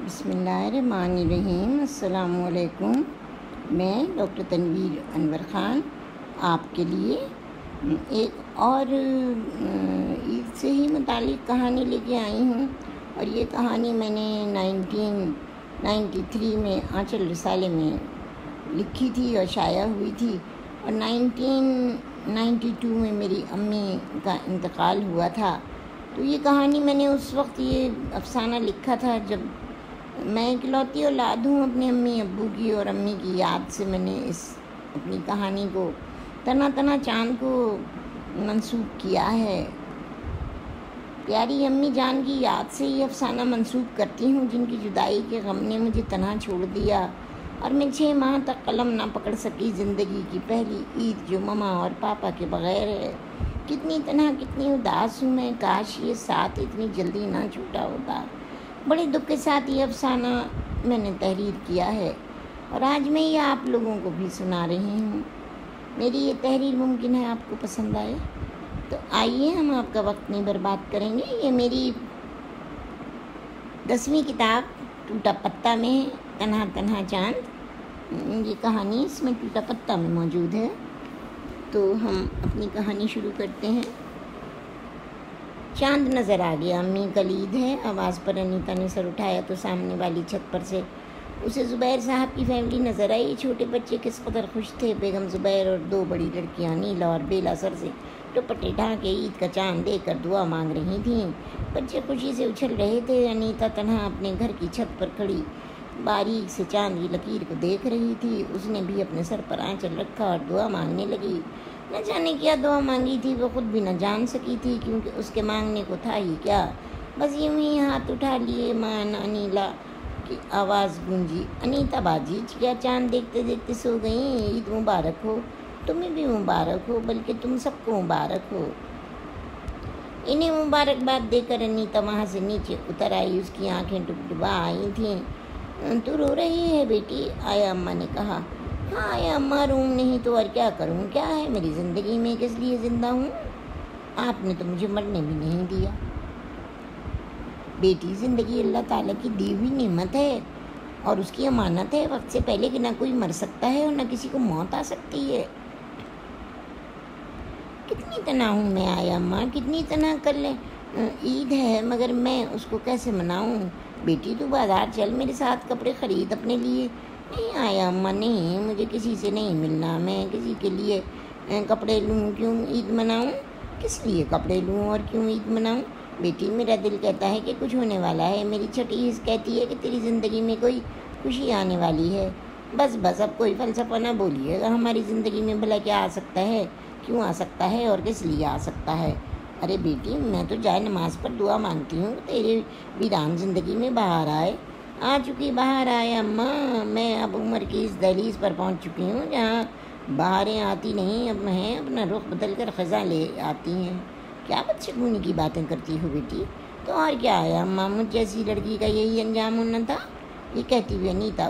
بسم اللہ الرحمن الرحیم۔ السلام علیکم۔ میں ڈاکٹر تنویر انور خان آپ کے لیے ایک اور عید سے ہی متعلق کہانی لے کے آئی ہوں، اور یہ کہانی میں نے 1993 میں آنچل رسالے میں لکھی تھی اور شائع ہوئی تھی، اور 1992 میں میری امی کا انتقال ہوا تھا۔ تو یہ کہانی میں نے اس وقت یہ افسانہ لکھا تھا جب میں اکلوتی اولاد ہوں اپنے امی ابو کی، اور امی کی یاد سے میں نے اس اپنی کہانی کو تنا تنا چاند کو منسوب کیا ہے۔ پیاری امی جان کی یاد سے یہ افسانہ منسوب کرتی ہوں، جن کی جدائی کے غم نے مجھے تنہا چھوڑ دیا، اور میں 6 ماہ تک قلم نہ پکڑ سکی۔ زندگی کی پہلی عید جو ماما اور پاپا کے بغیر ہے۔ کتنی تنہا، کتنی اداس ہوں میں، کاش یہ ساتھ اتنی جلدی نہ چھوٹا ہوتا۔ بڑے دکھ کے ساتھ یہ افسانہ میں نے تحریر کیا ہے، اور آج میں یہ آپ لوگوں کو بھی سنا رہی ہوں۔ میری یہ تحریر ممکن ہے آپ کو پسند آئے، تو آئیے ہم آپ کا وقت نہیں برباد کریں گے۔ یہ میری 10ویں کتاب ٹوٹا پتا میں ہے، تنہا تنہا چاند۔ یہ کہانی اس میں ٹوٹا پتا میں موجود ہے۔ تو ہم اپنی کہانی شروع کرتے ہیں۔ چاند نظر آ گیا، امی کلید ہے۔ آواز پر انیتا نے سر اٹھایا تو سامنے والی چھت پر سے اسے زبیر صاحب کی فیملی نظر آئی۔ چھوٹے بچے کس قدر خوش تھے۔ بیگم زبیر اور 2 بڑی لڑکیاں نیلا اور بیلا سر سے دوپٹے ڈھانکے عید کا چاند دیکھ کر دعا مانگ رہی تھیں۔ بچے خوشی سے اچھل رہے تھے۔ انیتا تنہا اپنے گھر کی چھت پر کھڑی باریک سے چاند کی لکیر کو دیکھ رہی تھی۔ اس نے بھی اپنے سر پر آنچل رکھا اور دعا مانگنے لگی۔ نہ جانے کیا دعا مانگی تھی، وہ خود بھی نہ جان سکی تھی، کیونکہ اس کے مانگنے کو تھا ہی کیا۔ بس یوں ہی ہاتھ اٹھا لیے۔ ماں انیلا کی آواز گونجی، انیتا باجی کیا چاند دیکھتے دیکھتے سو گئیں؟ عید مبارک ہو۔ تمہیں بھی مبارک ہو، بلکہ تم سب کو مبارک ہو۔ انہیں مبارکباد دے کر انیتا وہاں سے نیچے اتر آئی۔ اس کی آنکھیں ڈبڈبا آئی تھیں۔ تو رو رہی ہے بیٹی؟ آیا اماں نے کہا۔ ہاں آیا اماں، روم نہیں تو اور کیا کروں؟ کیا ہے میری زندگی میں، کس لیے زندہ ہوں؟ آپ نے تو مجھے مرنے بھی نہیں دیا۔ بیٹی، زندگی اللہ تعالیٰ کی دی ہوئی نعمت ہے اور اس کی امانت ہے۔ وقت سے پہلے کہ نہ کوئی مر سکتا ہے اور نہ کسی کو موت آ سکتی ہے۔ کتنی تنہا ہوں میں آیا اماں، کتنی تنہا کر لیں۔ عید ہے مگر میں اس کو کیسے مناؤں؟ بیٹی تو بازار چل، میرے ساتھ کپڑے خرید اپنے لیے۔ نہیں آیا اماں، نہیں، مجھے کسی سے نہیں ملنا۔ میں کسی کے لیے کپڑے لوں کیوں عید مناؤں؟ کس لیے کپڑے لوں اور کیوں عید مناؤں؟ بیٹی، میرا دل کہتا ہے کہ کچھ ہونے والا ہے۔ میری چھٹی حص کہتی ہے کہ تیری زندگی میں کوئی خوشی آنے والی ہے۔ بس اب کوئی فلسفہ نہ بولیے گا۔ ہماری زندگی میں بھلا کیا آ سکتا ہے، کیوں آ سکتا ہے اور کس لیے آ سکتا ہے؟ ارے بیٹی، میں تو جائے نماز پر دعا مانگتی ہوں کہ تیری ویران زندگی میں بہار آئے۔ آ چکی بہار آئے اماں۔ میں اب عمر کی اس دہلیز پر پہنچ چکی ہوں جہاں بہاریں آتی نہیں، اب ہیں اپنا رخ بدل کر خزاں لے آتی ہیں۔ کیا بدشگونی کی باتیں کرتی ہو بیٹی؟ تو اور کیا آیا اماں، مجھ جیسی لڑکی کا یہی انجام ہونا تھا۔ یہ کہتی ہوئی انیتا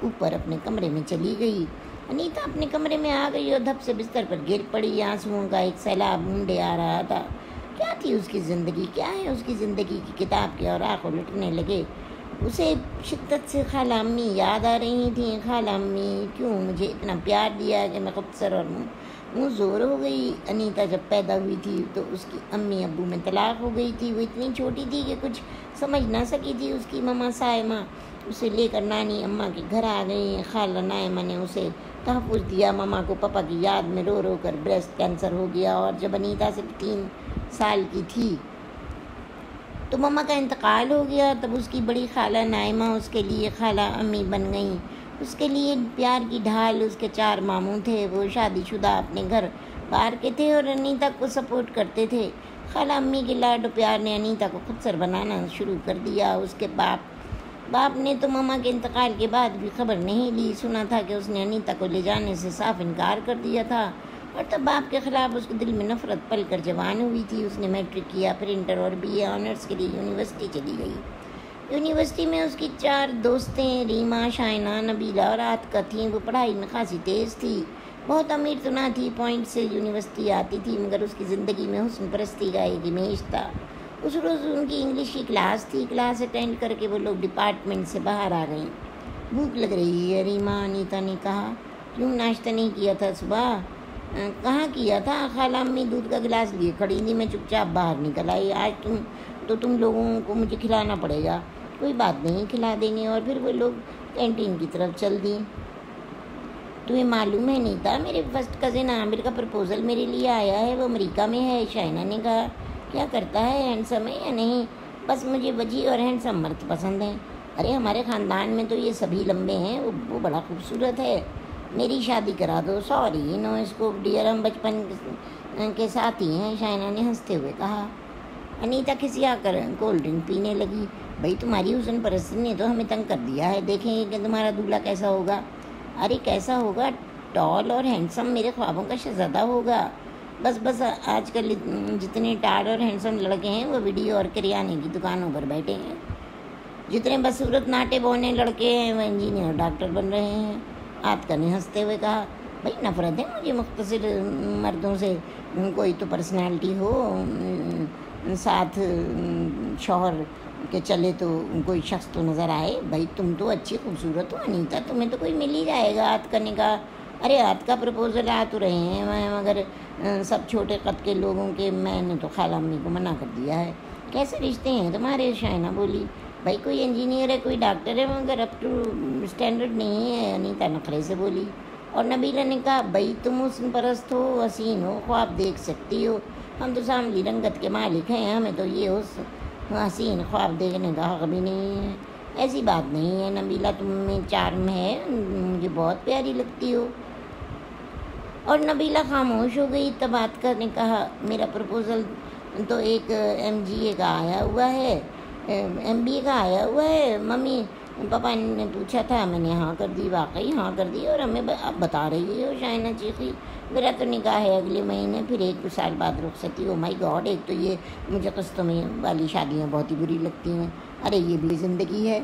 اوپر اپنے کمرے میں چلی گئی۔ انیتا اپنے کمرے میں آ گئی اور دھپ سے بستر پر گر پڑی۔ آنسوؤں کا ایک سیلاب منڈے آ رہا تھا۔ کیا تھی اس کی زندگی، کیا ہے اس کی زندگی کی کتاب کے اوراق الٹنے لگے۔ اسے شدت سے خالہ امی یاد آ رہی تھیں۔ خالہ امی کیوں مجھے اتنا پیار دیا کہ میں خود سر اور منہ زور ہو گئی۔ انیتا جب پیدا ہوئی تھی تو اس کی امی ابو میں طلاق ہو گئی تھی۔ وہ اتنی چھوٹی تھی کہ کچھ سمجھ نہ سکی تھی۔ اس کی ماما سائمہ اسے لے کر نانی اماں کے گھر آ گئی۔ خالہ نائمہ نے اسے تحفظ دیا۔ ماما کو پاپا کی یاد میں رو رو کر بریسٹ کینسر ہو گیا، اور جب انیتا صرف 3 سال کی تھی تو ماما کا انتقال ہو گیا۔ تب اس کی بڑی خالہ نائمہ اس کے لیے خالہ امی بن گئیں۔ اس کے لیے پیار کی ڈھال اس کے 4 ماموں تھے۔ وہ شادی شدہ اپنے گھر بار کے تھے اور انیتا کو سپورٹ کرتے تھے۔ خالہ امی کے لاڈ و پیار نے انیتا کو خود سر بنانا شروع کر دیا۔ اس کے باپ نے تو ماما کے انتقال کے بعد بھی خبر نہیں لی۔ سنا تھا کہ اس نے انیتا کو لے جانے سے صاف انکار کر دیا تھا، اور تب باپ کے خلاف اس کے دل میں نفرت پل کر جوان ہوئی تھی۔ اس نے میٹرک کیا، پھر انٹر اور BA آنرس کے لیے یونیورسٹی چلی گئی۔ یونیورسٹی میں اس کی 4 دوستیں ریما، شائنہ، نبیلہ اور عاتقہ تھیں۔ وہ پڑھائی میں خاصی تیز تھی، بہت امیر تو نہ تھی، پوائنٹ سے یونیورسٹی آتی تھی، مگر اس کی زندگی میں حسن پرستی کا ایک امیج تھا۔ اس روز ان کی انگلش کی کلاس تھی، کلاس اٹینڈ کر کے وہ لوگ ڈپارٹمنٹ سے باہر آ گئیں۔ بھوک لگ رہی ہے ریما، انیتا نے کہا۔ کیوں ناشتہ نہیں کیا تھا صبح؟ کہاں کیا تھا، خالہ امی دودھ کا گلاس لیے کھڑی تھی، میں چپ چاپ باہر نکل آئی۔ آج تم لوگوں کو مجھے کھلانا پڑے گا۔ کوئی بات نہیں، کھلا دیں گے۔ اور پھر وہ لوگ کینٹین کی طرف چل دیں۔ تمہیں معلوم ہے نیتا، میرے فرسٹ کزن عامر کا پرپوزل میرے لیے آیا ہے، وہ امریکہ میں ہے۔ شائنہ نے کہا۔ کیا کرتا ہے، ہینڈسم ہے یا نہیں؟ بس مجھے وجی اور ہینڈسم مرد پسند ہیں۔ ارے ہمارے خاندان میں تو یہ سبھی لمبے ہیں، وہ بڑا خوبصورت ہے، میری شادی کرا دو۔ سوری نو اسکوپ ڈیئر، ہم بچپن کے ساتھی ہیں، شائنہ نے ہنستے ہوئے کہا۔ انیتا کھسیا کر کولڈ ڈرنک پینے لگی۔ بھائی تمہاری حسن پرستی نے تو ہمیں تنگ کر دیا ہے، دیکھیں گے کہ تمہارا دولہا کیسا ہوگا۔ ارے کیسا ہوگا، ٹال اور ہینڈسم، میرے خوابوں کا شہزادہ ہوگا۔ بس آج کل جتنے ٹال اور ہینڈسم لڑکے ہیں وہ ویڈیو اور کریانے کی دکانوں پر بیٹھے ہیں، جتنے بصورت ناٹے بونے لڑکے ہیں وہ انجینئر اور ڈاکٹر بن رہے ہیں۔ آتکا نے ہنستے ہوئے کہا۔ بھائی نفرت ہے مجھے مختصر مردوں سے، کوئی تو پرسنالٹی ہو، ساتھ شوہر کے چلے تو کوئی شخص تو نظر آئے۔ بھائی تم تو اچھی خوبصورت ہو انیتا، تمہیں تو کوئی مل ہی جائے گا، آتکا نے کہا۔ ارے آتکا پرپوزل آ تو رہے ہیں مگر سب چھوٹے قد کے لوگوں کے، میں نے تو خالہ امی کو منع کر دیا ہے۔ کیسے رشتے ہیں تمہارے، شائنہ بولی۔ بھائی کوئی انجینئر ہے، کوئی ڈاکٹر ہے، مگر اپ ٹو اسٹینڈرڈ نہیں ہے، انیتا نخرے سے بولی۔ اور نبیلہ نے کہا۔ بھائی تم حسن پرست ہو، حسین ہو، خواب دیکھ سکتی ہو، ہم تو ساملی رنگت کے مالک ہیں، ہمیں تو یہ حسین خواب دیکھنے کا حق بھی نہیں ہے۔ ایسی بات نہیں ہے نبیلہ، تم میں چارم ہے، مجھے بہت پیاری لگتی ہو۔ اور نبیلہ خاموش ہو گئی۔ تب آتکا نے کہا۔ میرا پرپوزل تو ایک MGA کا آیا ہوا ہے، MBA کا آیا ہوا ہے، ممی پاپا نے پوچھا تھا، میں نے ہاں کر دی، واقعی ہاں کر دی، اور ہمیں اب بتا رہی ہو، شائنہ چیخی۔ میرا تو نکاح ہے اگلے مہینے، پھر 1 سال بعد رخصتی۔ او مائی گاڈ، ایک تو یہ مجھے قسطوں میں والی شادیاں بہت ہی بری لگتی ہیں۔ ارے یہ بھی زندگی ہے،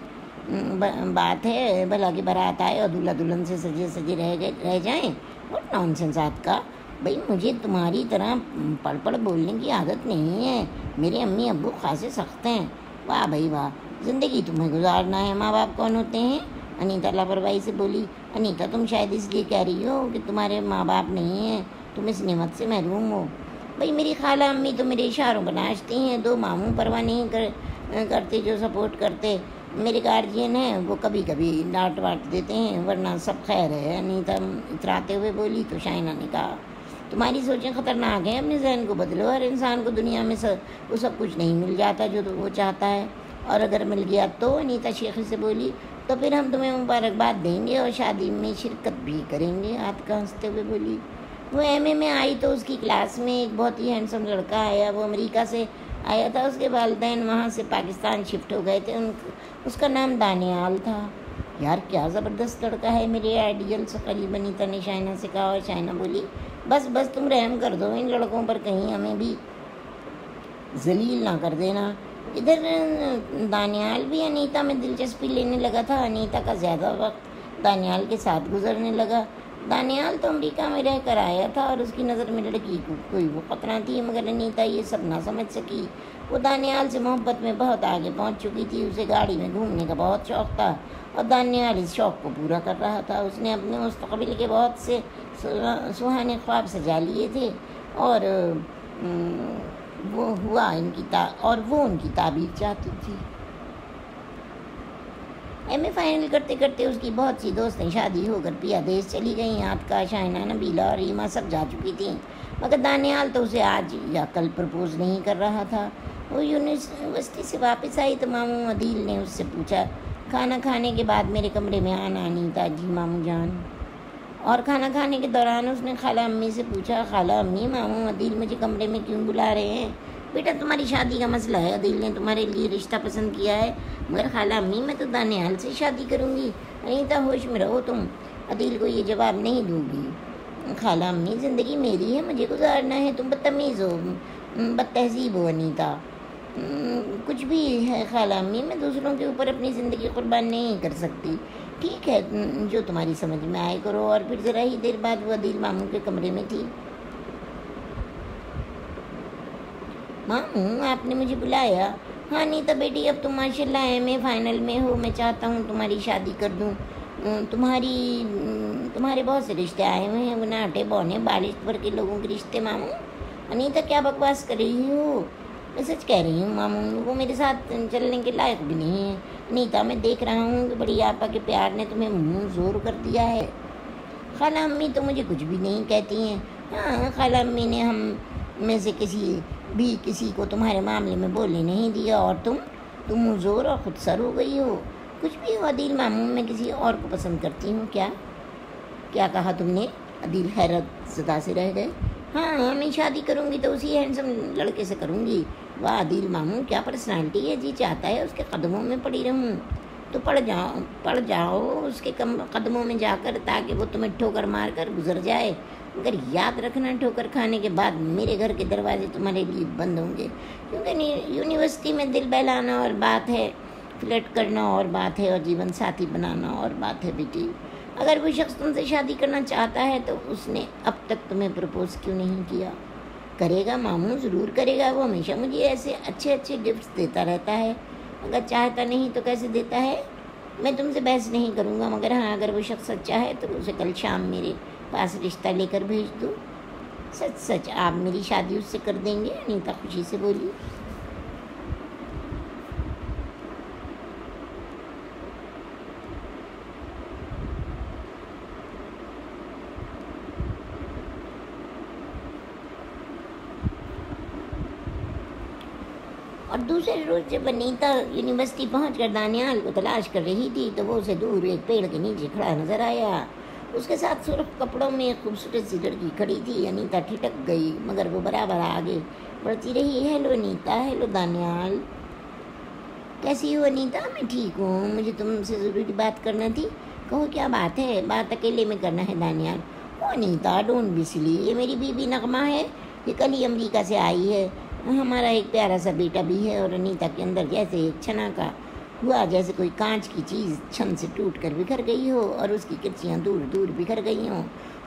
بات ہے بھلا کہ بارات آئے اور دولہا دلہن سے سجے سجے رہ جائیں۔ واٹ نان سینس آتکا، بھائی مجھے تمہاری طرح پڑھ بولنے کی عادت نہیں ہے، میرے امی ابو خاصے سخت ہیں۔ واہ بھائی واہ، زندگی تمہیں گزارنا ہے، ماں باپ کون ہوتے ہیں؟ انیتا لاپرواہی سے بولی۔ انیتا تم شاید اس لیے کہہ رہی ہو کہ تمہارے ماں باپ نہیں ہیں، تم اس نعمت سے محروم ہو۔ بھئی میری خالہ امی تو میرے اشاروں پر ناچتی ہیں، 2 ماموں پرواہ نہیں کرتے جو سپورٹ کرتے، میرے گارجین ہیں وہ کبھی کبھی ڈانٹ واٹ دیتے ہیں، ورنہ سب خیر ہے۔ انیتا اتراتے ہوئے بولی تو شائنہ نے کہا۔ تمہاری سوچیں خطرناک ہیں، اپنے ذہن کو بدلو، ہر انسان کو دنیا میں وہ سب کچھ نہیں مل جاتا جو وہ چاہتا ہے، اور اگر مل گیا تو، انیتا شیخی سے بولی، تو پھر ہم تمہیں مبارکباد دیں گے اور شادی میں شرکت بھی کریں گے، آتکا ہنستے ہوئے بولی۔ وہ MA میں آئی تو اس کی کلاس میں ایک بہت ہی ہینڈسم لڑکا آیا، وہ امریکہ سے آیا تھا، اس کے والدین وہاں سے پاکستان شفٹ ہو گئے تھے، اس کا نام دانیال تھا۔ یار کیا زبردست لڑکا ہے، میرے آئیڈیل سے قریب، انیتا نے شائنہ سے کہا، اور شائنہ بولی بس تم رحم کر دو ان لڑکوں پر، کہیں ہمیں بھی ذلیل نہ کر دینا۔ ادھر دانیال بھی انیتا میں دلچسپی لینے لگا تھا، انیتا کا زیادہ وقت دانیال کے ساتھ گزرنے لگا۔ دانیال تو امریکہ میں رہ کر آیا تھا اور اس کی نظر میں لڑکی کو کوئی وہ خطرہ تھی، مگر انیتا یہ سب نہ سمجھ سکی۔ وہ دانیال سے محبت میں بہت آگے پہنچ چکی تھی، اسے گاڑی میں گھومنے کا بہت شوق تھا اور دانیال اس شوق کو پورا کر رہا تھا۔ اس نے اپنے مستقبل کے بہت سے سہانے خواب سجا لیے تھے، اور وہ ان کی تعبیر چاہتی تھی۔ MA فائنل کرتے کرتے اس کی بہت سی دوستیں شادی ہو کر پیا دیش چلی گئیں، آتکا، شائنہ، نبیلہ اور ریما سب جا چکی تھیں، مگر دانیال تو اسے آج یا کل پرپوز نہیں کر رہا تھا۔ وہ یونیورسٹی سے واپس آئی تو ماموں عدیل نے اس سے پوچھا، کھانا کھانے کے بعد میرے کمرے میں آنا انیتا؟ جی ماموں جان۔ اور کھانا کھانے کے دوران اس نے خالہ امی سے پوچھا، خالہ امی، ماموں عدیل مجھے کمرے میں کیوں بلا رہے ہیں؟ بیٹا تمہاری شادی کا مسئلہ ہے، عدیل نے تمہارے لیے رشتہ پسند کیا ہے، مگر خالہ امی میں تو دانیال سے شادی کروں گی۔ انیتا ہوش میں رہو تم، عدیل کو یہ جواب نہیں دوں گی۔ خالہ امی زندگی میری ہے، مجھے گزارنا ہے، تم بدتمیز ہو، بد تہذیب ہو انیتا۔ کچھ بھی ہے خالہ امی، میں دوسروں کے اوپر اپنی زندگی قربان نہیں کر سکتی۔ ٹھیک ہے، جو تمہاری سمجھ میں آئے کرو۔ اور پھر ذرا ہی دیر بعد وہ عدیل ماموں کے کمرے میں تھی۔ ماموں آپ نے مجھے بلایا؟ ہاں انیتا بیٹی، اب تم ماشاءاللہ ایم اے فائنل میں ہو، میں چاہتا ہوں تمہاری شادی کر دوں۔ تمہارے بہت سے رشتے آئے ہوئے ہیں، ناٹے بونے بالشت بھر کے لوگوں کے رشتے ماموں۔ انیتا کیا بکواس کر رہی ہو؟ میں سچ کہہ رہی ہوں ماموں، وہ میرے ساتھ چلنے کے لائق بھی نہیں ہے۔ انیتا میں دیکھ رہا ہوں کہ بڑی آپا کے پیار نے تمہیں منہ زور کر دیا ہے۔ خالہ امی تو مجھے کچھ بھی نہیں کہتی ہیں۔ ہاں خالہ امی نے ہم میں سے کسی کو تمہارے معاملے میں بولنے نہیں دیا، اور تم منہ زور اور خود سر ہو گئی ہو۔ کچھ بھی ہو عدیل ماموں، میں کسی اور کو پسند کرتی ہوں۔ کیا کہا تم نے؟ عدیل حیرت زدہ سے رہ گئے۔ ہاں میں شادی کروں گی تو اسی ہینڈسم لڑکے سے کروں گی۔ واہ عدیل ماموں، کیا پرسنالٹی ہے! جی چاہتا ہے اس کے قدموں میں پڑی رہوں، تو پڑ جاؤ اس کے قدموں میں جا کر، تاکہ وہ تمہیں ٹھوکر مار کر گزر جائے۔ مگر یاد رکھنا، ٹھوکر کھانے کے بعد میرے گھر کے دروازے تمہارے لیے بند ہوں گے، کیونکہ یونیورسٹی میں دل بہلانا اور بات ہے، فلرٹ کرنا اور بات ہے، اور جیون ساتھی بنانا اور بات ہے بیٹی۔ اگر وہ شخص تم سے شادی کرنا چاہتا ہے تو اس نے اب تک تمہیں پرپوز کیوں نہیں کیا؟ کرے گا ماموں، ضرور کرے گا۔ وہ ہمیشہ مجھے ایسے اچھے گفٹس دیتا رہتا ہے۔ اگر چاہتا نہیں تو کیسے دیتا ہے؟ میں تم سے بحث نہیں کروں گا، مگر ہاں اگر وہ شخص سچا ہے تو اسے کل شام میرے پاس رشتہ لے کر بھیج دو۔ سچ آپ میری شادی اس سے کر دیں گے؟ انیتا خوشی سے بولی۔ اور دوسرے روز جب انیتا یونیورسٹی پہنچ کر دانیال کو تلاش کر رہی تھی تو وہ اسے دور ایک پیڑ کے نیچے کھڑا نظر آیا۔ اس کے ساتھ سرخ کپڑوں میں ایک خوبصورت سی لڑکی کھڑی تھی۔ انیتا ٹھٹک گئی، مگر وہ برابر آگے بڑھتی رہی۔ ہیلو انیتا۔ ہیلو دانیال، کیسی ہو انیتا؟ میں ٹھیک ہوں، مجھے تم سے ضروری بات کرنا تھی۔ کہو کیا بات ہے؟ بات اکیلے میں کرنا ہے دانیال۔ او انیتا ڈونٹ بی سلی، یہ میری بیوی نغمہ ہے، یہ کل ہی امریکہ سے آئی ہے۔ ہمارا ایک پیارا سا بیٹا بھی ہے۔ اور انیتا کے اندر جیسے ایک چھنا کا ہوا، جیسے کوئی کانچ کی چیز چھن سے ٹوٹ کر بکھر گئی ہو اور اس کی کرچیاں دور دور بکھر گئی ہوں۔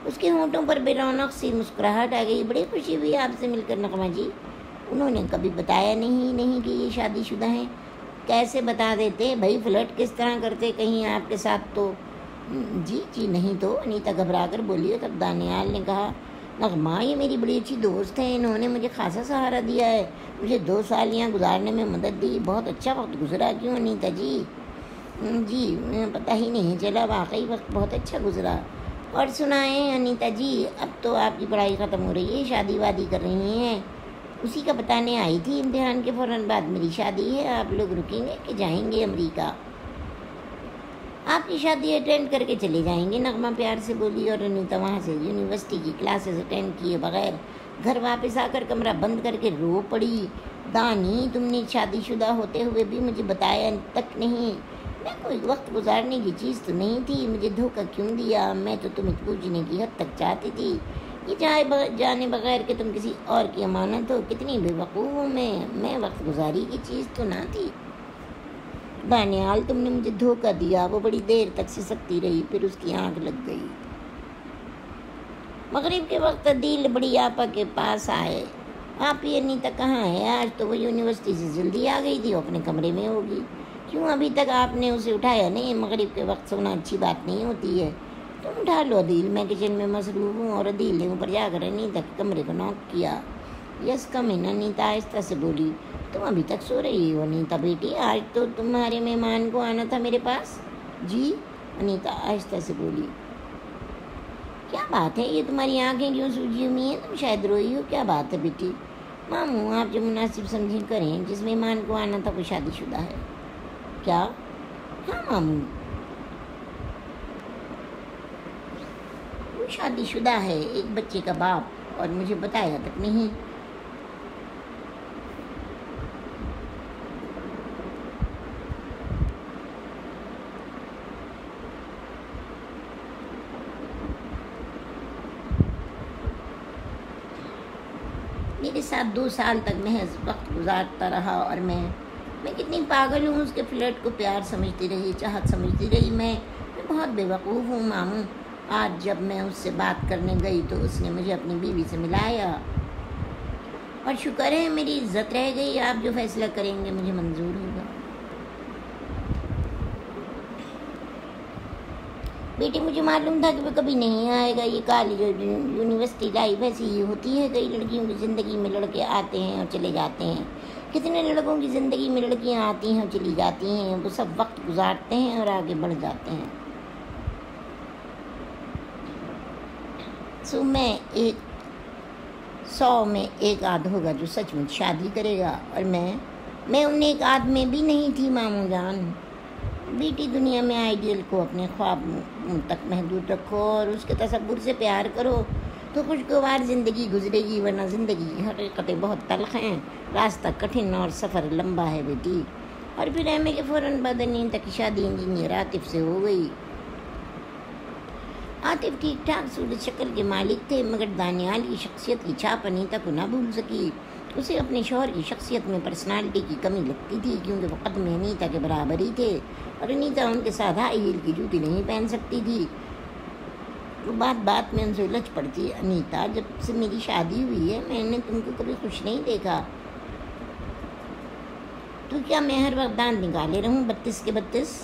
اس کے ہونٹوں پر بے رونق سی مسکراہٹ آ گئی۔ بڑی خوشی ہوئی آپ سے مل کر نغمہ جی۔ انہوں نے کبھی بتایا نہیں کہ یہ شادی شدہ ہیں؟ کیسے بتا دیتے بھائی، فلرٹ کس طرح کرتے کہیں آپ کے ساتھ تو؟ جی نہیں تو، انیتا گھبرا کر بولی۔ تب دانیال نے کہا، نغمہ یہ میری بڑی اچھی دوست ہے، انہوں نے مجھے خاصا سہارا دیا ہے، مجھے 2 سال یہاں گزارنے میں مدد دی، بہت اچھا وقت گزرا۔ کیوں انیتا جی؟ جی پتہ ہی نہیں چلا، واقعی وقت بہت اچھا گزرا۔ اور سنائیں انیتا جی، اب تو آپ کی پڑھائی ختم ہو رہی ہے، شادی وادی کر رہی ہیں؟ اسی کا بتانے آئی تھی، امتحان کے فوراً بعد میری شادی ہے۔ آپ لوگ رکیں گے کہ جائیں گے امریکہ؟ آپ کی شادی اٹینڈ کر کے چلے جائیں گے، نغمہ پیار سے بولی۔ اور انیتا وہاں سے یونیورسٹی کی کلاسز اٹینڈ کیے بغیر گھر واپس آ کر کمرہ بند کر کے رو پڑی۔ دانی، تم نے شادی شدہ ہوتے ہوئے بھی مجھے بتایا تک نہیں۔ میں کوئی وقت گزارنے کی چیز تو نہیں تھی، مجھے دھوکہ کیوں دیا؟ میں تو تمہیں پوجنے کی حد تک چاہتی تھی، یہ جانے بغیر کہ تم کسی اور کی امانت ہو۔ کتنی بے وقوف ہوں میں وقت گزاری کی چیز تو نہ تھی۔ دانیال، تم نے مجھے دھوکہ دیا۔ وہ بڑی دیر تک سسکتی رہی، پھر اس کی آنکھ لگ گئی۔ مغرب کے وقت عدیل بڑی آپا کے پاس آئے۔ آپ ہی انیتا کہاں ہے؟ آج تو وہ یونیورسٹی سے جلدی آ گئی تھی، وہ اپنے کمرے میں ہوگی۔ کیوں ابھی تک آپ نے اسے اٹھایا نہیں؟ مغرب کے وقت سونا اچھی بات نہیں ہوتی ہے۔ تم اٹھا لو عدیل، میں کچن میں مصروف ہوں۔ اور عدیل نے اوپر جا کر انیتا کے کمرے کو نوک کیا۔ یس کم ان، انیتا آہستہ سے بولی۔ تم ابھی تک سو رہی ہو انیتا بیٹی؟ آج تو تمہارے مہمان کو آنا تھا میرے پاس۔ جی، انیتا آہستہ سے بولی۔ کیا بات ہے، یہ تمہاری آنکھیں کیوں سوجی ہوئی ہیں؟ تم شاید روئی ہو، کیا بات ہے بیٹی؟ ماموں آپ جو مناسب سمجھیں کریں، جس مہمان کو آنا تھا وہ شادی شدہ ہے۔ کیا؟ ہاں ماموں، وہ شادی شدہ ہے، ایک بچے کا باپ، اور مجھے بتایا تک نہیں۔ میرے ساتھ 2 سال تک محض وقت گزارتا رہا، اور میں کتنی پاگل ہوں، اس کے فلیٹ کو پیار سمجھتی رہی، چاہت سمجھتی رہی۔ میں بہت بے وقوف ہوں ماموں۔ آج جب میں اس سے بات کرنے گئی تو اس نے مجھے اپنی بیوی سے ملایا۔ اور شکر ہے میری عزت رہ گئی، آپ جو فیصلہ کریں گے مجھے منظور ہوگا۔ بیٹی مجھے معلوم تھا کہ وہ کبھی نہیں آئے گا، یہ کالج اور یونیورسٹی لائف ایسی ہی ہوتی ہے، کئی لڑکیوں کی زندگی میں لڑکے آتے ہیں اور چلے جاتے ہیں، کتنے لڑکوں کی زندگی میں لڑکیاں آتی ہیں اور چلی جاتی ہیں، وہ سب وقت گزارتے ہیں اور آگے بڑھ جاتے ہیں۔ میں 100 میں 1 آدھ ہوگا جو سچ مچ شادی کرے گا، اور میں ان 1 آدھ میں بھی نہیں تھی ماموں جان۔ بیٹی دنیا میں آئیڈیل کو اپنے خواب تک محدود رکھو اور اس کے تصور سے پیار کرو تو خوشگوار زندگی گزرے گی، ورنہ زندگی حقیقتیں بہت تلخ ہیں، راستہ کٹھن اور سفر لمبا ہے بیٹی۔ اور پھر ایم اے کے فوراً بعد انیتا کی شادی انجینئر عاطف سے ہو گئی۔ عاطف ٹھیک ٹھاک صورت شکل کے مالک تھے، مگر دانیال کی شخصیت کی چھاپ انیتا کو نہ بھول سکی۔ اسے اپنے شوہر کی شخصیت میں پرسنالٹی کی کمی لگتی تھی، کیونکہ وہ قد میں انیتا کے برابر ہی تھے اور انیتا ان کے ساتھ ہائی ہیل کی جوتی نہیں پہن سکتی تھی۔ وہ بات میں ان سے الجھ پڑتی، انیتا جب سے میری شادی ہوئی ہے میں نے تم کو کبھی خوش نہیں دیکھا، تو کیا میں ہر وقت دانت نکالے رہوں 32 کے 32؟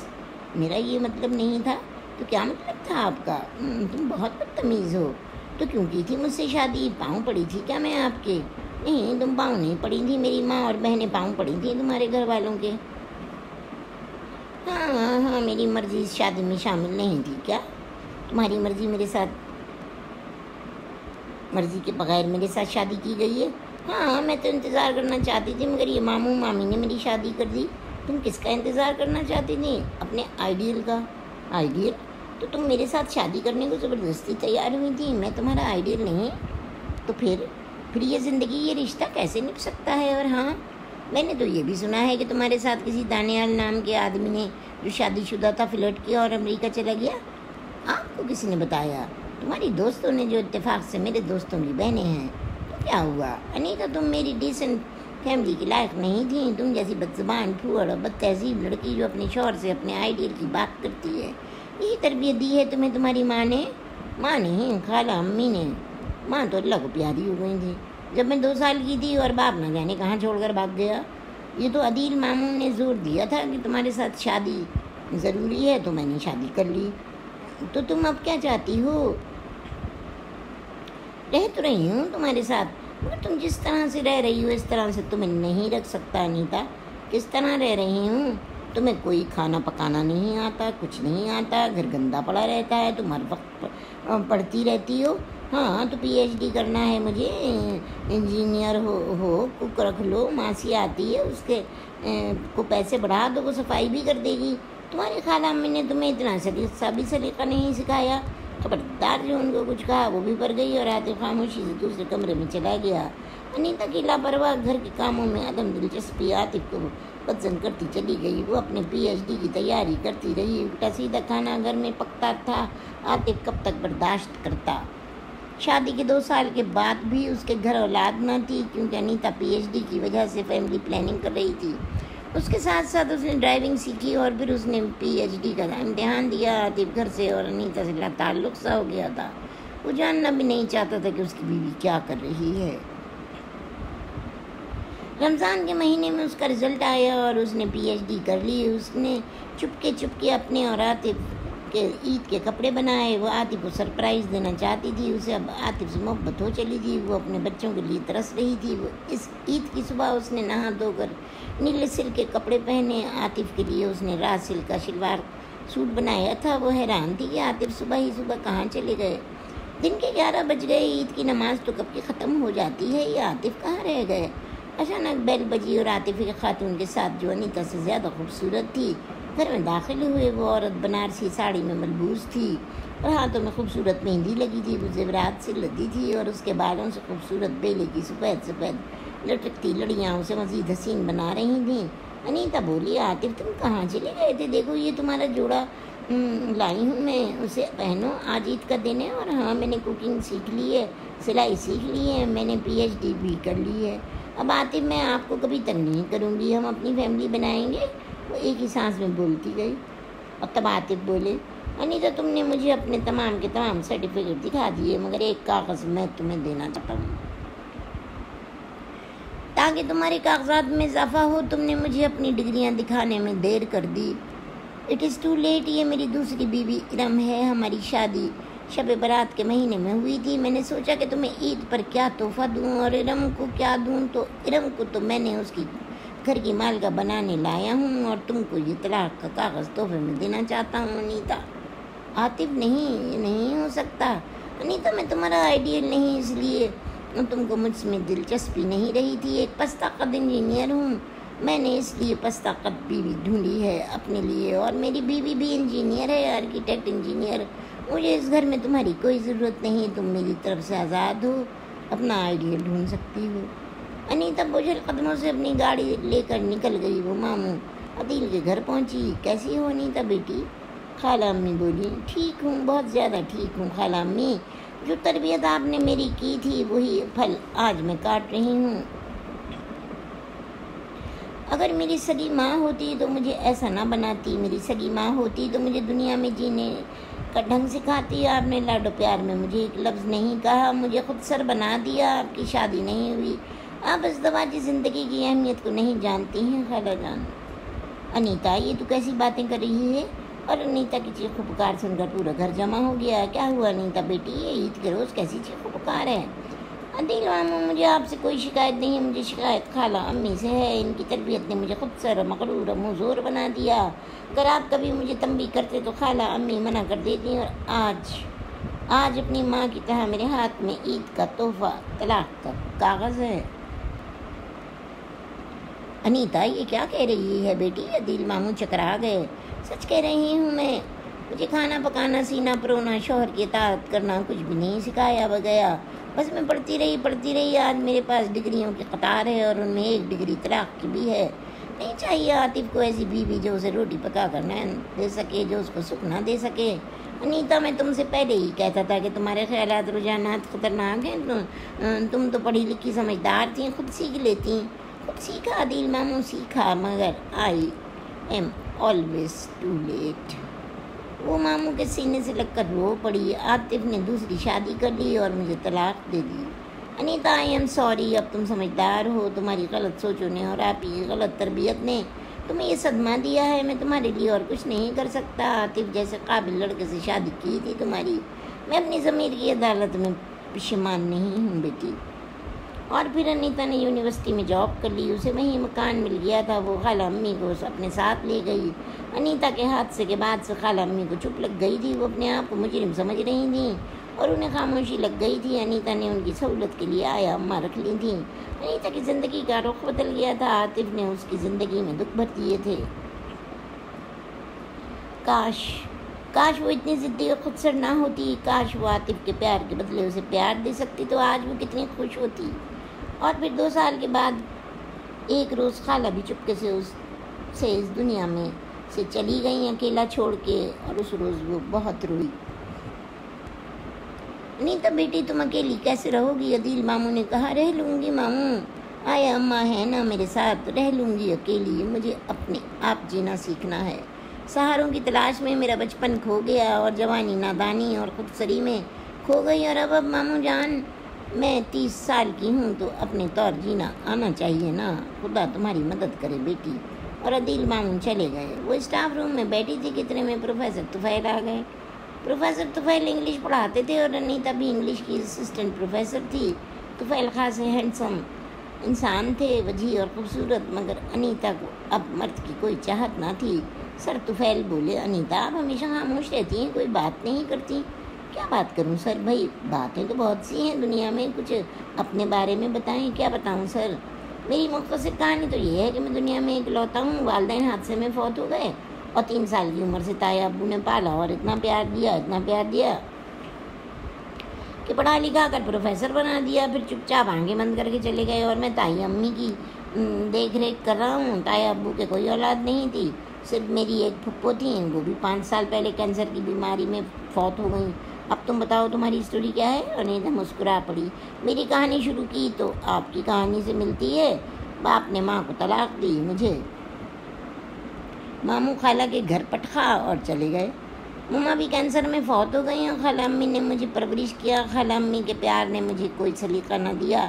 میرا یہ مطلب نہیں تھا، تو کیا مطلب تھا آپ کا؟ تم بہت بدتمیز ہو۔ تو کیوں کی تھی مجھ سے شادی؟ پاؤں پڑی تھی کیا میں آپ کے؟ نہیں، تم پاؤں نہیں پڑی تھی، میری ماں اور بہنیں پاؤں پڑی تھیں تمہارے گھر والوں کے۔ ہاں، میری مرضی اس شادی میں شامل نہیں تھی کیا؟ تمہاری مرضی میرے ساتھ، مرضی کے بغیر میرے ساتھ شادی کی گئی ہے؟ ہاں، میں تو انتظار کرنا چاہتی تھی، مگر یہ ماموں مامی نے میری شادی کر دی۔ تم کس کا انتظار کرنا چاہتی تھی؟ اپنے آئیڈیل کا۔ آئیڈیل؟ تو تم میرے ساتھ شادی کرنے کو زبردستی تیار ہوئی تھی، میں تمہارا آئیڈیل نہیں؟ تو پھر یہ زندگی، یہ رشتہ کیسے نبھ سکتا ہے؟ اور ہاں، میں نے تو یہ بھی سنا ہے کہ تمہارے ساتھ کسی دانیال نام کے آدمی نے جو شادی شدہ تھا فلرٹ کیا اور امریکہ چلا گیا۔ آپ کو کسی نے بتایا؟ تمہاری دوستوں نے، جو اتفاق سے میرے دوستوں کی بہنیں ہیں۔ تو کیا ہوا انیتا، تم میری ڈیسنٹ فیملی کی لائق نہیں تھیں؟ تم جیسی بدزبان پھوڑ اور بد تہذیب لڑکی جو اپنے شوہر سے اپنے آئیڈیل کی بات کرتی ہے، یہی تربیت دی ہے تمہیں تمہاری ماں نے؟ ماں نہیں، خالہ امی نے۔ ماں تو اللہ کو پیاری ہو گئی تھی جب میں 2 سال کی تھی، اور باپ نہ جانے کہاں چھوڑ کر بھاگ گیا۔ یہ تو عدیل ماموں نے زور دیا تھا کہ تمہارے ساتھ شادی ضروری ہے، تو میں نے شادی کر لی۔ تو تم اب کیا چاہتی ہو؟ رہ تو رہی ہوں تمہارے ساتھ، مگر تم جس طرح سے رہ رہی ہو اس طرح سے تمہیں نہیں رکھ سکتا انیتا۔ کس طرح رہ رہی ہوں؟ تمہیں کوئی کھانا پکانا نہیں آتا، کچھ نہیں آتا، گھر گندا پڑا رہتا ہے، تم ہر وقت پڑھتی رہتی ہو۔ ہاں، تو پی ایچ ڈی کرنا ہے مجھے، انجینئر ہو کک رکھ لو، ماسی آتی ہے اس کے کو پیسے بڑھا دو، وہ صفائی بھی کر دے گی۔ تمہاری خالہ امی نے تمہیں اتنا بھی سلیقہ نہیں سکھایا؟ خبردار، جو ان کو کچھ کہا وہ بھی پڑ گئی اور عاطف خاموشی سے دوسرے کمرے میں چلا گیا۔ انیتا کی لاپرواہ گھر کے کاموں میں عدم دلچسپی عاطف کو بدزن کرتی چلی گئی۔ وہ اپنے پی ایچ ڈی کی تیاری کرتی رہی، الٹا سیدھا کھانا گھر میں پکتا تھا۔ عاطف کب تک برداشت کرتا؟ شادی کے 2 سال کے بعد بھی اس کے گھر اولاد نہ تھی، کیونکہ انیتا پی ایچ ڈی کی وجہ سے فیملی پلاننگ کر رہی تھی۔ اس کے ساتھ ساتھ اس نے ڈرائیونگ سیکھی اور پھر اس نے پی ایچ ڈی کا امتحان دیا۔ عاطف گھر سے اور انیتا سے تعلق سا ہو گیا تھا، وہ جاننا بھی نہیں چاہتا تھا کہ اس کی بیوی کیا کر رہی ہے۔ رمضان کے مہینے میں اس کا رزلٹ آیا اور اس نے پی ایچ ڈی کر لی۔ اس نے چپکے اپنے اور عاطف کے عید کے کپڑے بنائے۔ وہ عاطف کو سرپرائز دینا چاہتی تھی، اسے اب عاطف سے محبت ہو چلی تھی، وہ اپنے بچوں کے لیے ترس رہی تھی۔ اس عید کی صبح اس نے نہا دھو کر نیلے سلک کے کپڑے پہنے۔ عاطف کے لیے اس نے راز سلک کا شلوار سوٹ بنایا تھا۔ وہ حیران تھی کہ عاطف صبح کہاں چلے گئے۔ دن کے 11 بج گئے، عید کی نماز تو کب کی ختم ہو جاتی ہے، یہ عاطف کہاں رہ گئے؟ اچانک بیل بجی اور عاطف ایک خاتون کے ساتھ جو انیتا سے زیادہ خوبصورت تھی گھر میں داخل ہوئے۔ وہ عورت بنارسی ساڑی میں ملبوس تھی اور ہاتھوں میں خوبصورت مہندی لگی تھی، وہ زیورات سے لدی تھی اور اس کے بالوں سے خوبصورت بیلے کی سفید لٹکتی لڑیاں اسے مزید حسین بنا رہی تھیں۔ انیتا بولی، عاطف تم کہاں چلے گئے تھے؟ دیکھو یہ تمہارا جوڑا لائی ہوں میں، اسے پہنو، آج عید کا دن ہے۔ اور ہاں، میں نے کوکنگ سیکھ لی ہے، سلائی سیکھ لی ہے، میں نے پی ایچ ڈی بھی کر لی ہے۔ اب عاطف میں آپ کو کبھی تنگ نہیں کروں گی، ہم اپنی فیملی بنائیں گے۔ وہ ایک ہی سانس میں بولتی گئی اور تب عاطف بولے، انیتا تم نے مجھے اپنے تمام کے تمام سرٹیفکیٹ دکھا دیے، مگر ایک کاغذ میں تمہیں دینا چاہتا ہوں۔ تاکہ تمہارے کاغذات میں اضافہ ہو تم نے مجھے اپنی ڈگریاں دکھانے میں دیر کر دی۔ It is too late. یہ میری دوسری بیوی ارم ہے۔ ہماری شادی شب برات کے مہینے میں ہوئی تھی۔ میں نے سوچا کہ تمہیں عید پر کیا تحفہ دوں اور ارم کو کیا دوں، تو ارم کو تو میں نے اس کی گھر کی مالکہ بنانے لایا ہوں، اور تم کو یہ طلاق کا کاغذ تحفے میں دینا چاہتا ہوں۔ انیتا، عاطف نہیں، یہ نہیں ہو سکتا۔ انیتا، میں تمہارا آئیڈیل نہیں، اس لیے تم کو مجھ میں دلچسپی نہیں رہی تھی۔ ایک پستہ قد انجینئر ہوں میں نے، اس لیے پستہ قد بیوی ڈھونڈی ہے اپنے لیے، اور میری بیوی بھی انجینئر ہے، آرکیٹیکٹ انجینئر۔ مجھے اس گھر میں تمہاری کوئی ضرورت نہیں، تم میری طرف سے آزاد ہو، اپنا آئیڈیل ڈھونڈ سکتی ہو۔ انیتا بوجھل قدموں سے اپنی گاڑی لے کر نکل گئی۔ وہ ماموں عدیل کے گھر پہنچی۔ کیسی ہو انیتا بیٹی؟ خالہ امی بولی، ٹھیک ہوں، بہت زیادہ ٹھیک ہوں خالہ امی۔ جو تربیت آپ نے میری کی تھی وہی پھل آج میں کاٹ رہی ہوں۔ اگر میری سگی ماں ہوتی تو مجھے ایسا نہ بناتی، میری سگی ماں ہوتی تو مجھے دنیا میں جینے کا ڈھنگ سکھاتی۔ آپ نے لاڈو پیار میں مجھے ایک لفظ نہیں کہا، مجھے خود سر بنا دیا۔ آپ کی شادی نہیں ہوئی، آپ ازدواجی زندگی کی اہمیت کو نہیں جانتی ہیں خالہ جان۔ انیتا، یہ تو کیسی باتیں کر رہی ہے؟ اور انیتا کی چیخ و پکار سن کر پورا گھر جمع ہو گیا۔ کیا ہوا انیتا بیٹی؟ یہ عید کے روز کیسی چیخ و پکار ہے؟ عدیل ماموں، مجھے آپ سے کوئی شکایت نہیں ہے، مجھے شکایت خالہ امی سے ہے۔ ان کی تربیت نے مجھے خود سر مغرور اور مزور بنا دیا۔ اگر آپ کبھی مجھے تنبیہ کرتے تو خالہ امی منع کر دیتی، اور آج اپنی ماں کی طرح میرے ہاتھ میں عید کا تحفہ طلاق کا کاغذ ہے۔ انیتا، یہ کیا کہہ رہی ہے بیٹی؟ عدیل ماموں چکرا گئے۔ سچ کہہ رہی ہوں میں، مجھے کھانا پکانا، سینہ پرونا، شوہر کی اطاعت کرنا کچھ بھی نہیں سکھایا گیا۔ بس میں پڑھتی رہی۔ آج میرے پاس ڈگریوں کی قطار ہے، اور ان میں ایک ڈگری طلاق کی بھی ہے۔ نہیں چاہیے عاطف کو ایسی بیوی جو اسے روٹی پکا کر نہ دے سکے، جو اس کو سکھ نہ دے سکے۔ انیتا، میں تم سے پہلے ہی کہتا تھا کہ تمہارے خیالات رجحانات خطرناک ہیں۔ تم تو پڑھی لکھی سمجھدار تھیں، خود سیکھ لیتی۔ خود سیکھا عدیل ماموں، سیکھا، مگر I am always too late. وہ ماموں کے سینے سے لگ کر رو پڑی۔ عاطف نے دوسری شادی کر لی اور مجھے طلاق دے دی۔ انیتا، آئی ایم سوری، اب تم سمجھدار ہو۔ تمہاری غلط سوچوں نے اور آپ کی غلط تربیت نے تمہیں یہ صدمہ دیا ہے۔ میں تمہارے لیے اور کچھ نہیں کر سکتا۔ عاطف جیسے قابل لڑکے سے شادی کی تھی تمہاری، میں اپنی ضمیر کی عدالت میں پشیمان نہیں ہوں بیٹی۔ اور پھر انیتا نے یونیورسٹی میں جاب کر لی، اسے وہیں مکان مل گیا تھا۔ وہ خالہ امی کو اپنے ساتھ لے گئی۔ انیتا کے حادثے کے بعد سے خالہ امی کو چپ لگ گئی تھی۔ وہ اپنے آپ کو مجرم سمجھ رہی تھیں اور انہیں خاموشی لگ گئی تھی۔ انیتا نے ان کی سہولت کے لیے آیا اماں رکھ لی تھیں۔ انیتا کی زندگی کا رخ بدل گیا تھا۔ عاطف نے اس کی زندگی میں دکھ بھر دیے تھے۔ کاش وہ اتنی ضدی اور خودسر نہ ہوتی۔ کاش وہ عاطف کے پیار کے بدلے اسے پیار دے سکتی، تو آج وہ کتنی خوش ہوتی۔ اور پھر 2 سال کے بعد ایک روز خالہ بھی چپکے سے اس دنیا میں سے چلی گئیں، اکیلا چھوڑ کے، اور اس روز وہ بہت روئی۔ انیتا بیٹی، تم اکیلی کیسے رہو گی؟ عدیل ماموں نے کہا۔ رہ لوں گی ماموں، آیا اماں ہے نا میرے ساتھ، رہ لوں گی اکیلی۔ مجھے اپنے آپ جینا سیکھنا ہے۔ سہاروں کی تلاش میں میرا بچپن کھو گیا، اور جوانی نادانی اور خودسری میں کھو گئی، اور اب ماموں جان میں 30 سال کی ہوں تو اپنے طور جینا آنا چاہیے نا۔ خدا تمہاری مدد کرے بیٹی۔ اور عدیل ماموں چلے گئے۔ وہ اسٹاف روم میں بیٹھی تھی، کتنے میں پروفیسر طفیل آ گئے۔ پروفیسر طفیل انگلش پڑھاتے تھے، اور انیتا بھی انگلش کی اسسٹنٹ پروفیسر تھی۔ طفیل خاصے ہینڈسم انسان تھے، وجیح اور خوبصورت، مگر انیتا کو اب مرد کی کوئی چاہت نہ تھی۔ سر طفیل بولے، انیتا آپ ہمیشہ خاموش رہتی ہیں، کوئی بات نہیں کرتی۔ کیا بات کروں سر؟ بھائی باتیں تو بہت سی ہیں دنیا میں، کچھ اپنے بارے میں بتائیں۔ کیا بتاؤں سر؟ میری مختصر کہانی تو یہ ہے کہ میں دنیا میں ایک لوتا ہوں۔ والدین حادثے میں فوت ہو گئے، اور 3 سال کی عمر سے تایا ابو نے پالا اور اتنا پیار دیا کہ پڑھا لکھا کر پروفیسر بنا دیا۔ پھر چپ چاپ آنکھیں بند کر کے چلے گئے، اور میں تائی امی کی دیکھ ریکھ کر رہا ہوں۔ تایا ابو کے کوئی اولاد نہیں تھی، صرف میری ایک پھپھو تھیں، وہ بھی 5 سال پہلے کینسر کی بیماری میں فوت ہو گئیں۔ اب تم بتاؤ تمہاری اسٹوری کیا ہے؟ انیتا مسکرا پڑی۔ میری کہانی شروع کی تو آپ کی کہانی سے ملتی ہے۔ باپ نے ماں کو طلاق دی، مجھے ماموں خالہ کے گھر پٹخا اور چلے گئے۔ مما بھی کینسر میں فوت ہو گئی، اور خالہ امی نے مجھے پرورش کیا۔ خالہ امی کے پیار نے مجھے کوئی سلیقہ نہ دیا۔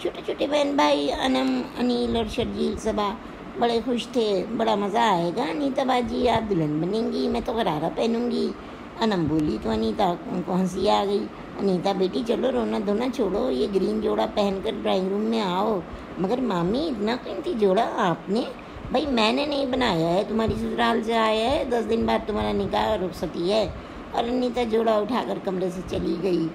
چھوٹے چھوٹے بہن بھائی انم، انیل اور شرجیل صبا بڑے خوش تھے. بڑا مزہ آئے گا انیتا باجی، آپ دلہن بنیں گی، میں تو غرارہ پہنوں گی. انم بولی تو انیتا کو ہنسی آ گئی. انیتا بیٹی چلو رونا دھونا چھوڑو، یہ گرین جوڑا پہن کر ڈرائنگ روم میں آؤ. مگر مامی اتنا قیمتی جوڑا آپ نے؟ بھائی میں نے نہیں بنایا ہے، تمہاری سسرال سے آیا ہے، 10 دن بعد تمہارا نکاح اور رخصتی ہے. اور انیتا جوڑا اٹھا کر کمرے سے چلی گئی.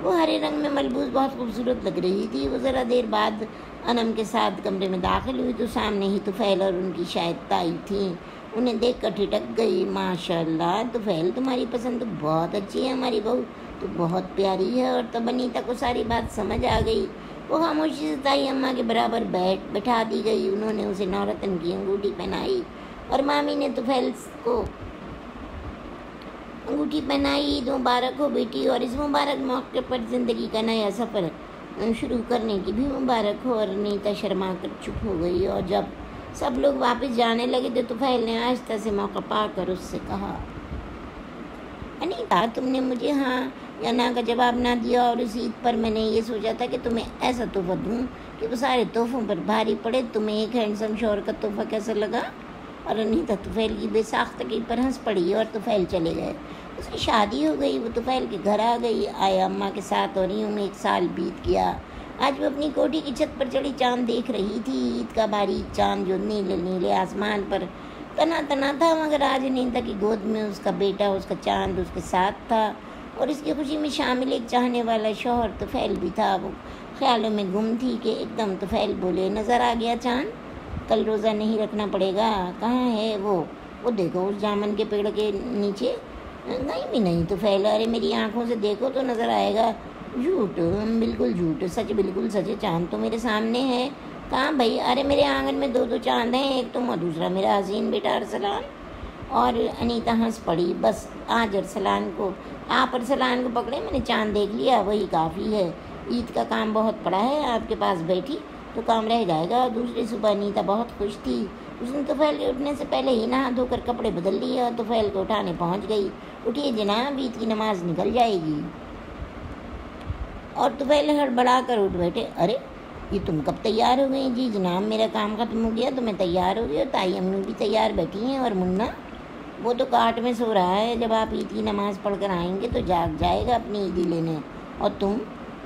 وہ ہرے رنگ میں ملبوس بہت خوبصورت لگ رہی تھی. وہ ذرا دیر بعد انم کے ساتھ کمرے میں داخل ہوئی تو سامنے ہی طفیل اور ان کی شاید تائی تھیں. انہیں دیکھ کر ٹھٹک گئی. ماشاء اللہ طفیل، تمہاری پسند تو بہت اچھی ہے ہماری بہو، تو بہت پیاری ہے. اور تب انیتا کو ساری بات سمجھ آ گئی. وہ خاموشی سے تائی اماں کے برابر بٹھا دی گئی. انہوں نے اسے نورتن کی انگوٹھی پہنائی اور مامی نے طفیل کو انگوٹھی پہنائی. عید مبارک ہو بیٹی، اور اس مبارک موقع پر زندگی کا نیا سفر شروع کرنے کی بھی مبارک ہو. اور انیتا شرما کر چپ ہو گئی. اور جب سب لوگ واپس جانے لگے تو طفیل نے آہستہ سے موقع پا کر اس سے کہا، انیتا تم نے مجھے ہاں یا نا کا جواب نہ دیا، اور اس عید پر میں نے یہ سوچا تھا کہ تمہیں ایسا تحفہ دوں کہ وہ سارے تحفوں پر بھاری پڑے. تمہیں ایک ہینڈسم شوہر کا تحفہ کیسا لگا؟ اور انیتا طفیل کی بے ساختگی پر ہنس پڑی اور طفیل چلے گئے. اس کی شادی ہو گئی. وہ طفیل کے گھر آ گئی. آیا اماں کے ساتھ اور یوں میں 1 سال بیت گیا. آج وہ اپنی کوٹھی کی چھت پر چڑھی چاند دیکھ رہی تھی. عید کا باریک چاند جو نیلے نیلے آسمان پر تنا تنا تھا، مگر آج انیتا کی گود میں اس کا بیٹا، اس کا چاند اس کے ساتھ تھا، اور اس کی خوشی میں شامل ایک چاہنے والا شوہر طفیل بھی تھا. وہ خیالوں میں گم تھی کہ ایک دم طفیل بولے، نظر آ گیا چاند؟ کل روزہ نہیں رکھنا پڑے گا. کہاں ہے وہ دیکھو اس جامن کے پیڑ کے نیچے. نہیں بھی نہیں طفیل، ارے میری آنکھوں سے دیکھو تو نظر آئے گا. جھوٹ، بالکل جھوٹ. سچ، بالکل سچ ہے. چاند تو میرے سامنے ہے. کہاں بھائی؟ ارے میرے آنگن میں 2 چاند ہیں، ایک تم اور دوسرا میرا حسین بیٹا ارسلان. اور انیتا ہنس پڑی. بس آج ارسلان کو، آپ ارسلان کو پکڑے، میں نے چاند دیکھ لیا، وہی کافی ہے. عید کا کام بہت پڑا ہے، آپ کے پاس بیٹھی تو کام رہ جائے گا. دوسری صبح انیتا بہت خوش تھی. اس نے طفیل کے اٹھنے سے پہلے ہی نہا دھو کر کپڑے بدل لیے اور طفیل کو اٹھانے پہنچ گئی. اٹھیے جناب، عید کی نماز نکل جائے گی. اور طفیل ہڑبڑا کر اٹھ بیٹھے. ارے یہ تم کب تیار ہو گئی؟ جی جناب، میرا کام ختم ہو گیا تو میں تیار ہو گئی. اور تائی امی بھی تیار بیٹھی ہیں. اور منا، وہ تو کاٹ میں سو رہا ہے. جب آپ عید کی نماز پڑھ کر آئیں گے تو جاگ جائے گا اپنی عیدی لینے. اور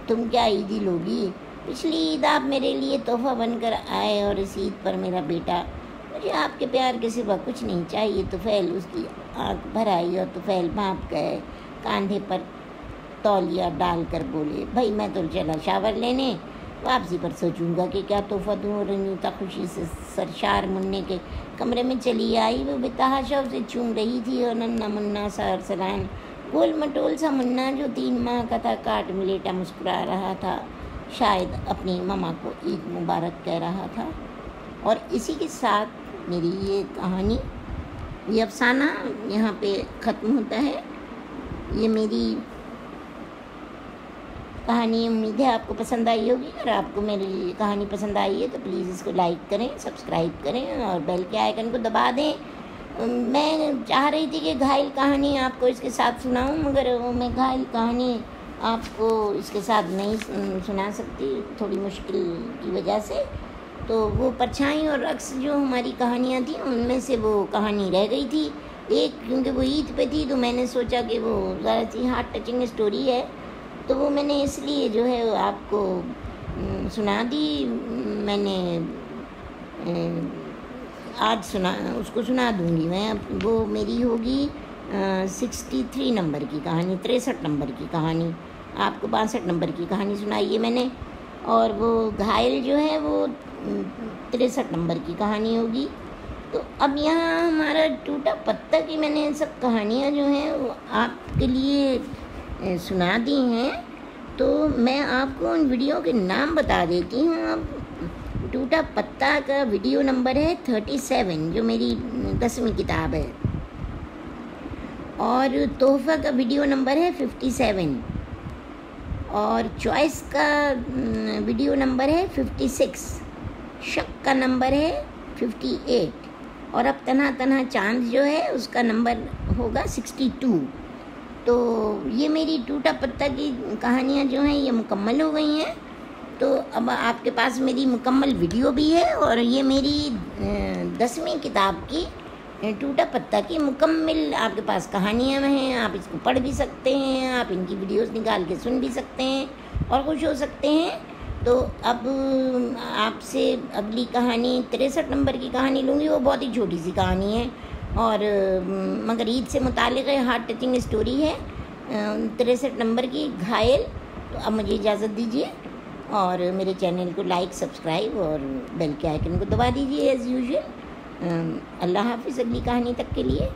تم کیا عیدی لوگی؟ پچھلی عید آپ میرے لیے تحفہ بن کر آئے، اور اس عید پر میرا بیٹا. مجھے آپ کے پیار کے سوا کچھ نہیں چاہیے. طفیل اس کی آنکھ بھر آئی اور طفیل بھانپ گئے. کاندھے پر تولیہ ڈال کر بولے، بھائی میں تو چلا شاور لینے، واپسی پر سوچوں گا کہ کیا تحفہ دوں. اور انیتا خوشی سے سرشار مننے کے کمرے میں چلی آئی. وہ بے تحاشا اسے چوم رہی تھی. اور ننا منا سا ارسلان، گول مٹول سا منا جو 3 ماہ کا تھا، کاٹ میں لیٹا مسکرا رہا تھا، شاید اپنی ماما کو عید مبارک کہہ رہا تھا. اور اسی کے ساتھ میری یہ کہانی، یہ افسانہ یہاں پہ ختم ہوتا ہے. یہ میری کہانی، امید ہے آپ کو پسند آئی ہوگی. اور آپ کو میری کہانی پسند آئی ہے تو پلیز اس کو لائک کریں، سبسکرائب کریں اور بیل کے آئیکن کو دبا دیں. میں چاہ رہی تھی کہ گھائل کہانی آپ کو اس کے ساتھ سناؤں، مگر میں گھائل کہانی آپ کو اس کے ساتھ نہیں سنا سکتی، تھوڑی مشکل کی وجہ سے. تو وہ پرچھائیں اور عکس جو ہماری کہانیاں تھیں ان میں سے وہ کہانی رہ گئی تھی ایک، کیونکہ وہ عید پہ تھی تو میں نے سوچا کہ وہ ذرا سی ہارٹ ٹچنگ اسٹوری ہے، تو وہ میں نے اس لیے جو ہے آپ کو سنا دی. میں نے آج اس کو سنا دوں گی میں. وہ میری ہوگی 63 نمبر کی کہانی، 63 نمبر کی کہانی. آپ کو 62 نمبر کی کہانی سنائی ہے میں نے. اور وہ گھائل جو ہے وہ 63 نمبر کی کہانی ہوگی. تو اب یہاں ہمارا ٹوٹا پتہ کی میں نے سب کہانیاں جو ہیں وہ آپ کے لیے سنا دی ہیں. تو میں آپ کو ان ویڈیو کے نام بتا دیتی ہوں. اب ٹوٹا پتہ کا ویڈیو نمبر ہے 37 جو میری 10ویں کتاب ہے، اور تحفہ کا ویڈیو نمبر ہے 57، اور چوائس کا ویڈیو نمبر ہے 56، شک کا نمبر ہے 58، اور اب تنہا تنہا چاند جو ہے اس کا نمبر ہوگا 62. تو یہ میری ٹوٹا پتہ کی کہانیاں جو ہیں یہ مکمل ہو گئی ہیں. تو اب آپ کے پاس میری مکمل ویڈیو بھی ہے، اور یہ میری 10ویں کتاب کی ٹوٹا پتہ کی مکمل آپ کے پاس کہانیاں ہیں. آپ اس کو پڑھ بھی سکتے ہیں، آپ ان کی ویڈیوز نکال کے سن بھی سکتے ہیں اور خوش ہو سکتے ہیں. تو اب آپ سے اگلی کہانی 63 نمبر کی کہانی لوں گی. وہ بہت ہی چھوٹی سی کہانی ہے اور مگر عید سے متعلق ہے، ہارٹ ٹچنگ اسٹوری ہے 63 نمبر کی، گھائل. تو اب مجھے اجازت دیجیے اور میرے چینل کو لائک، سبسکرائب اور بیل کے آئیکن کو دبا دیجیے ایز یوزول. اللہ حافظ اگلی کہانی تک کے لیے.